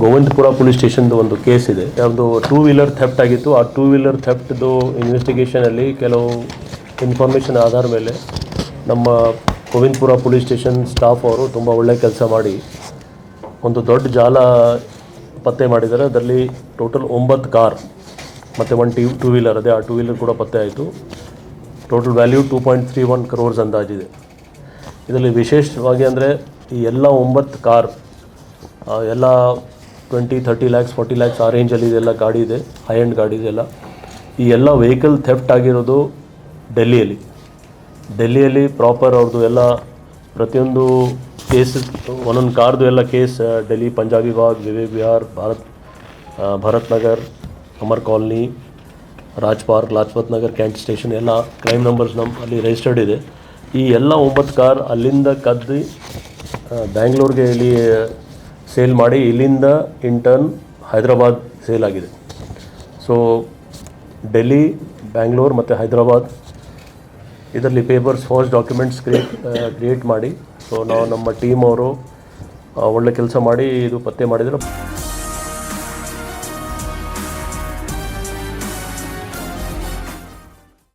Govindapura police ಸ್ಟೇಷನ್ದು ಒಂದು case ಇದೆ. ಒಂದು 2 ವೀಲರ್ ಥೆಫ್ಟ್ ಆಗಿತ್ತು. ಆ 2 ವೀಲರ್ ಥೆಫ್ಟ್ದು ಇನ್ವೆಸ್ಟಿಗೇಷನಲ್ಲಿ ಕೆಲವು ಇನ್ಫಾರ್ಮೇಷನ್ ಆಧಾರ ಮೇಲೆ ನಮ್ಮ ಗೋವಿಂದಪುರ ಪೊಲೀಸ್ ಸ್ಟೇಷನ್ ಸ್ಟಾಫ್ ಅವರು ತುಂಬ ಒಳ್ಳೆಯ ಕೆಲಸ ಮಾಡಿ ಒಂದು ದೊಡ್ಡ ಜಾಲ ಪತ್ತೆ ಮಾಡಿದ್ದಾರೆ. ಅದರಲ್ಲಿ ಟೋಟಲ್ 9 ಕಾರ್ ಮತ್ತು 1 2 ವೀಲರ್, ಅದೇ ಆ 2 ವೀಲರ್ ಕೂಡ ಪತ್ತೆ ಆಯಿತು. Total value 2.31 crores ಅಂದಾಜಿದೆ. ಇದರಲ್ಲಿ ವಿಶೇಷವಾಗಿ ಅಂದರೆ ಈ ಎಲ್ಲ 9 ಕಾರ್ ಎಲ್ಲ 20-30 lakhs 40 lakhs ಆ ರೇಂಜಲ್ಲಿ ಇದೆಲ್ಲ ಗಾಡಿ ಇದೆ, ಹೈ ಎಂಡ್ ಗಾಡಿ ಇದೆಲ್ಲ. ಈ ಎಲ್ಲ ವೆಹಿಕಲ್ ಥೆಫ್ಟ್ ಆಗಿರೋದು ಡೆಲ್ಲಿಯಲ್ಲಿ ಪ್ರಾಪರ್ ಅವ್ರದ್ದು ಎಲ್ಲ ಪ್ರತಿಯೊಂದು ಕೇಸ್, ಒಂದೊಂದು ಕಾರ್ದು ಎಲ್ಲ case Delhi Punjabi Bagh, Vivek Vihar, Bharat Nagar, Amar colony, Raj park, Lajpat Nagar, cantt station ಎಲ್ಲ ಕ್ರೈಮ್ ನಂಬರ್ಸ್ ಅಲ್ಲಿ ರಿಜಿಸ್ಟರ್ಡ್ ಇದೆ. ಈ ಎಲ್ಲ 9 ಕಾರ್ ಅಲ್ಲಿಂದ ಕದ್ದು ಬ್ಯಾಂಗ್ಳೂರಿಗೆ ಇಲ್ಲಿ ಸೇಲ್ ಮಾಡಿ ಇಲ್ಲಿಂದ ಇಂಟರ್ನ್ ಹೈದರಾಬಾದ್ ಸೇಲ್ ಆಗಿದೆ. ಸೊ ಡೆಲ್ಲಿ, ಬ್ಯಾಂಗ್ಳೂರ್ ಮತ್ತು ಹೈದರಾಬಾದ್ ಇದರಲ್ಲಿ ಪೇಪರ್ಸ್, ಫೋರ್ಸ್ ಡಾಕ್ಯುಮೆಂಟ್ಸ್ ಕ್ರಿಯೇಟ್ ಮಾಡಿ, ಸೊ ನಾವು ನಮ್ಮ ಟೀಮ್ ಅವರು ಒಳ್ಳೆ ಕೆಲಸ ಮಾಡಿ ಇದು ಪತ್ತೆ ಮಾಡಿದರು.